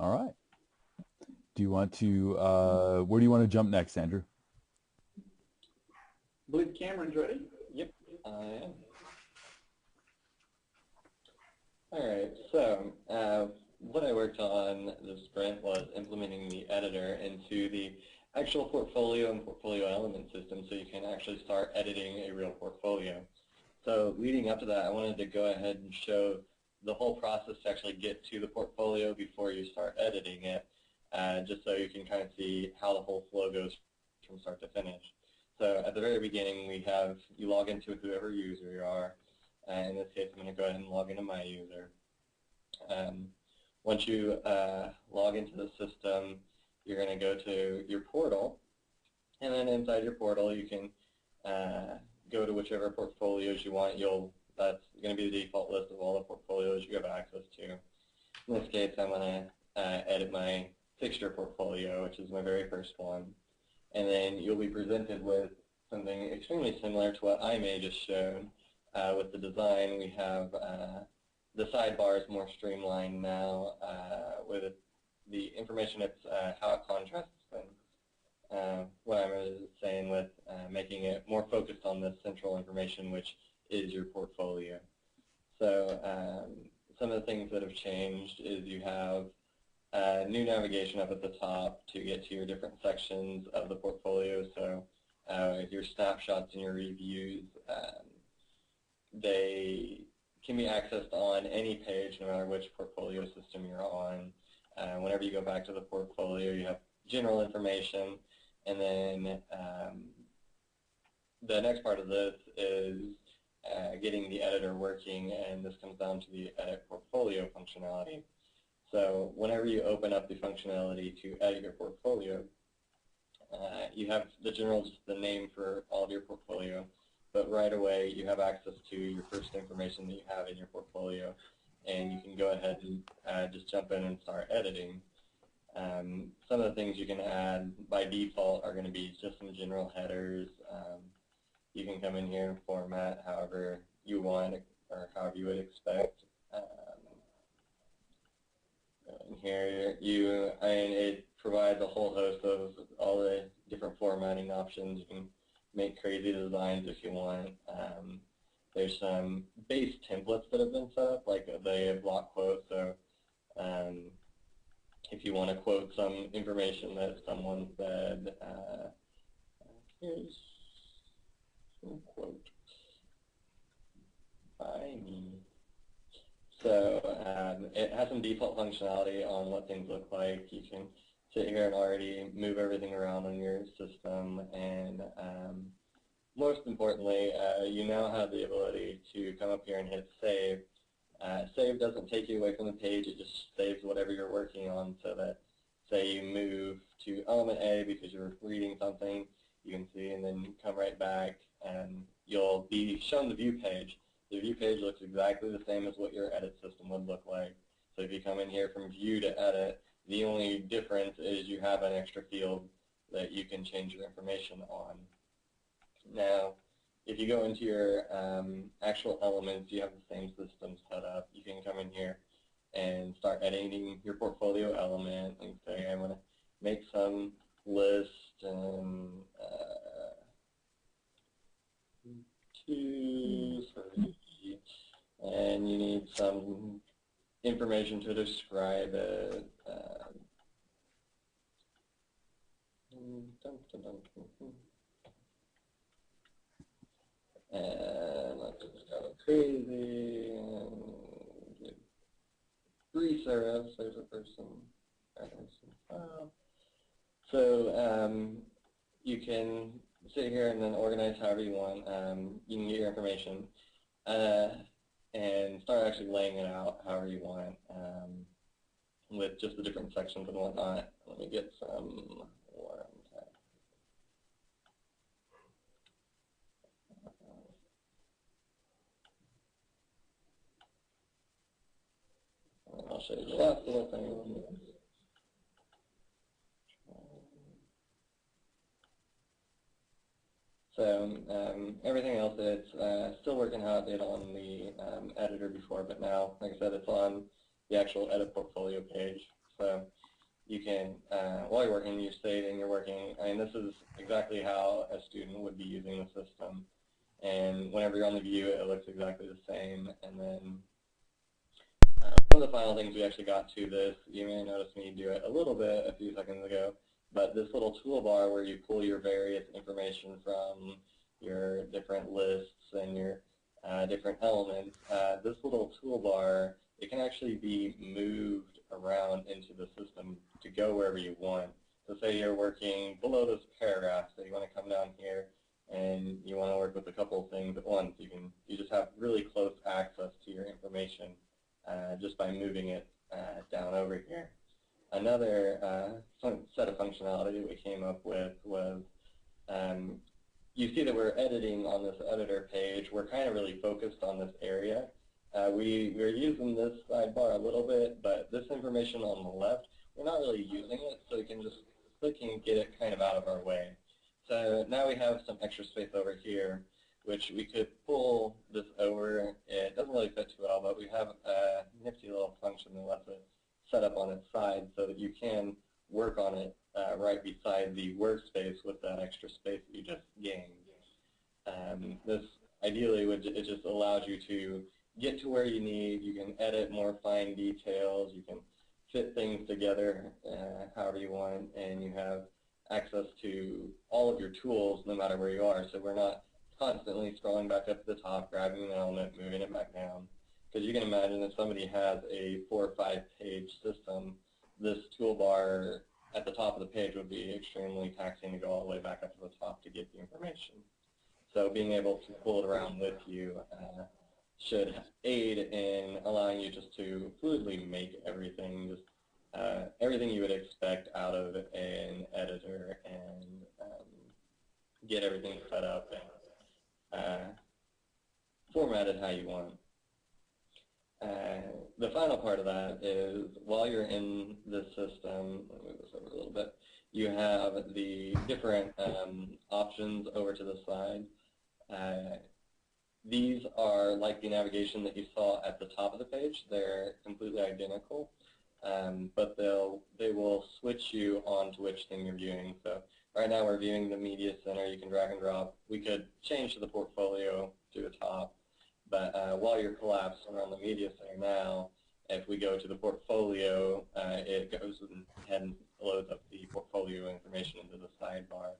All right. Do you want to, where do you want to jump next, Andrew? I believe Cameron's ready. Yep, I am. All right, so what I worked on this sprint was implementing the editor into the actual portfolio and portfolio element system so you can actually start editing a real portfolio. So leading up to that, I wanted to go ahead and show the whole process to actually get to the portfolio before you start editing it, just so you can kind of see how the whole flow goes from start to finish. So at the very beginning, we have you log into whoever user you are. In this case, I'm going to go ahead and log into my user. Once you log into the system, you're going to go to your portal, and then inside your portal, you can go to whichever portfolios you want. That's going to be the default list of all the portfolios you have access to. In this case, I'm going to edit my fixture portfolio, which is my very first one. And then you'll be presented with something extremely similar to what I may just showed. With the design, we have the sidebar is more streamlined now with the information. It's how it contrasts things. What I was saying with making it more focused on the central information, which is your portfolio. So some of the things that have changed is you have new navigation up at the top to get to your different sections of the portfolio. So your snapshots and your reviews, they can be accessed on any page, no matter which portfolio system you're on. Whenever you go back to the portfolio, you have general information, and then the next part of this is getting the editor working, and this comes down to the edit portfolio functionality. So whenever you open up the functionality to edit your portfolio, you have the general, just the name for all of your portfolio, but right away you have access to your first information that you have in your portfolio, and you can go ahead and just jump in and start editing. Some of the things you can add by default are going to be just some general headers. You can come in here and format however you want or however you would expect. In here, it provides a whole host of all the different formatting options. You can make crazy designs if you want. There's some base templates that have been set up, like the block quote. So if you want to quote some information that someone said, here's some quote by me. So it has some default functionality on what things look like. You can sit here and already move everything around on your system, and most importantly, you now have the ability to come up here and hit save. Save doesn't take you away from the page, it just saves whatever you're working on, so that say you move to element A because you're reading something, you can see, and then you come right back and you'll be shown the view page. The view page looks exactly the same as what your edit system would look like. So if you come in here from view to edit, the only difference is you have an extra field that you can change your information on. Now, if you go into your actual elements, you have the same system set up. You can come in here and start editing your portfolio element and say, I want to make some list and 2, 3, and you need some information to describe it. And let's just go crazy and get 3 serifs. There's a person. So you can sit here and then organize however you want. You can get your information and start actually laying it out however you want with just the different sections and whatnot. Let me get some more. I'll show you the last little thing. So everything else, it's still working how it did on the editor before, but now, like I said, it's on the actual edit portfolio page. So you can, while you're working, you're saving, you're working. I mean, this is exactly how a student would be using the system. And whenever you're on the view, it looks exactly the same. And then one of the final things we actually got to this, you may notice me do it a little bit a few seconds ago, but this little toolbar where you pull your various information from your different lists and your different elements, this little toolbar, it can actually be moved around into the system to go wherever you want. So say you're working below this paragraph, so you want to come down here and you want to work with a couple of things at once. You just have really close access to your information just by moving it down over here. Another set of functionality that we came up with was you see that we're editing on this editor page. We're kind of really focused on this area. We're using this sidebar a little bit, but this information on the left, we're not really using it, so we can just click and get it kind of out of our way. So now we have some extra space over here, which we could pull this over. It doesn't really fit too well, but we have a nifty little function that lets it set up on its side so that you can work on it right beside the workspace with that extra space that you just gained. This ideally it just allows you to get to where you need. You can edit more fine details. You can fit things together however you want, and you have access to all of your tools no matter where you are. So we're not constantly scrolling back up to the top, grabbing an element, moving it back down. Because you can imagine if somebody has a 4 or 5 page system, this toolbar at the top of the page would be extremely taxing to go all the way back up to the top to get the information. So being able to pull it around with you should aid in allowing you just to fluidly make everything, just everything you would expect out of an editor, and get everything set up and formatted how you want. The final part of that is while you're in the system, let me move this over a little bit, you have the different options over to the side. These are like the navigation that you saw at the top of the page. They're completely identical, but they will switch you on to which thing you're viewing. So right now we're viewing the media center. You can drag and drop. We could change to the portfolio to the top, but while you're collapsed around the media center now, if we go to the portfolio, it goes ahead and loads up the portfolio information into the sidebar.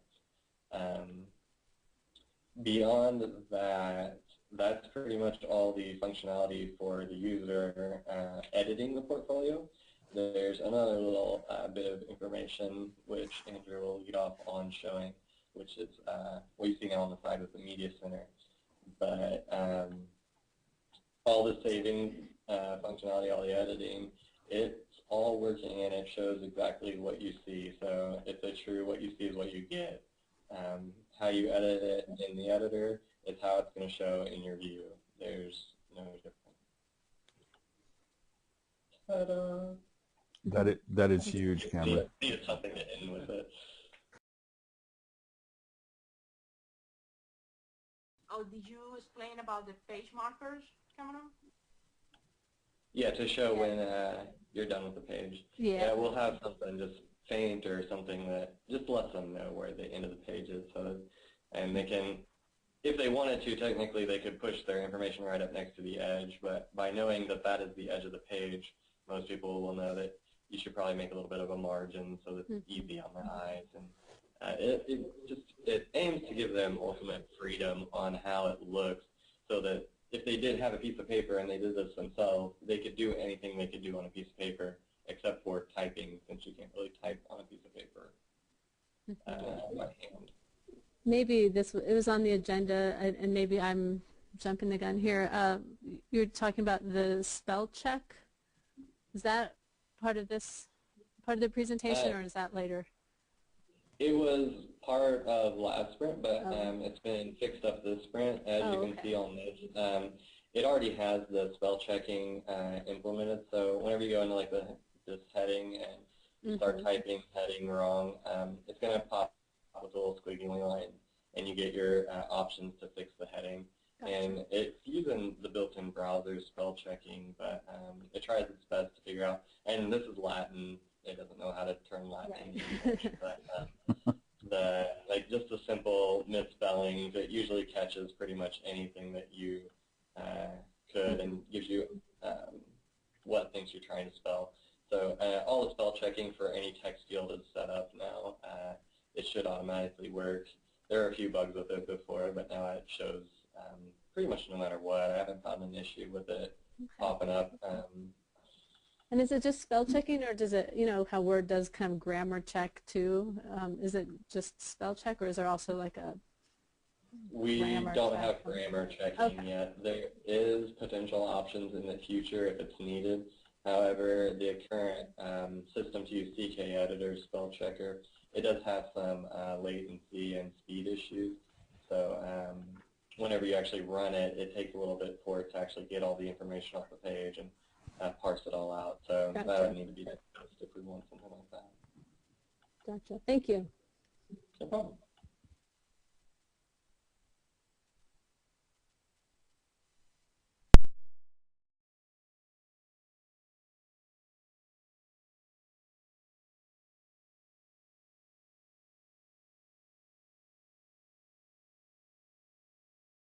Beyond that, that's pretty much all the functionality for the user editing the portfolio. There's another little bit of information which Andrew will lead off on showing, which is what you see now on the side with the media center. But all the saving functionality, all the editing, it's all working and it shows exactly what you see. So it's a true what you see is what you get. How you edit it in the editor is how it's going to show in your view. There's no difference. Ta-da! That is huge, Cameron. Needed something to end with it. Oh, did you explain about the page markers, Cameron? Yeah, to show when you're done with the page. Yeah, we'll have something just faint or something that just lets them know where the end of the page is. So, and they can, if they wanted to, technically they could push their information right up next to the edge, but by knowing that that is the edge of the page, most people will know that you should probably make a little bit of a margin so that it's easy on their eyes. And it aims to give them ultimate freedom on how it looks, so that if they did have a piece of paper and they did this themselves, they could do anything they could do on a piece of paper except for typing, since you can't really type on a piece of paper by hand. Maybe it was on the agenda, and maybe I'm jumping the gun here. You're talking about the spell check. Is that part of the presentation, or is that later? It was part of last sprint, but it's been fixed up this sprint. As you can see on this, it already has the spell checking implemented. So whenever you go into like this heading and start typing heading wrong, it's going to pop with a little squiggly line, and you get your options to fix the heading. Gotcha. And it's using the built-in browser spell checking, but it tries its best to figure out. And this is Latin. say doesn't know how to turn Latin Right. into English, but just the simple misspellings, it usually catches pretty much anything that you could and gives you what things you're trying to spell. So all the spell checking for any text field is set up now. It should automatically work. There are a few bugs with it before, but now it shows pretty much no matter what. I haven't found an issue with it popping up. And is it just spell checking, or does it, you know, how Word does kind of grammar check too? Is it just spell check, or is there also like a We grammar don't check? have grammar checking Okay. yet. There is potential options in the future if it's needed. However, the current system to use CK Editor spell checker, it does have some latency and speed issues. So whenever you actually run it, it takes a little bit for it to actually get all the information off the page and parse it all out. So Gotcha. that would need to be discussed if we want something like that. Gotcha. Thank you. No problem.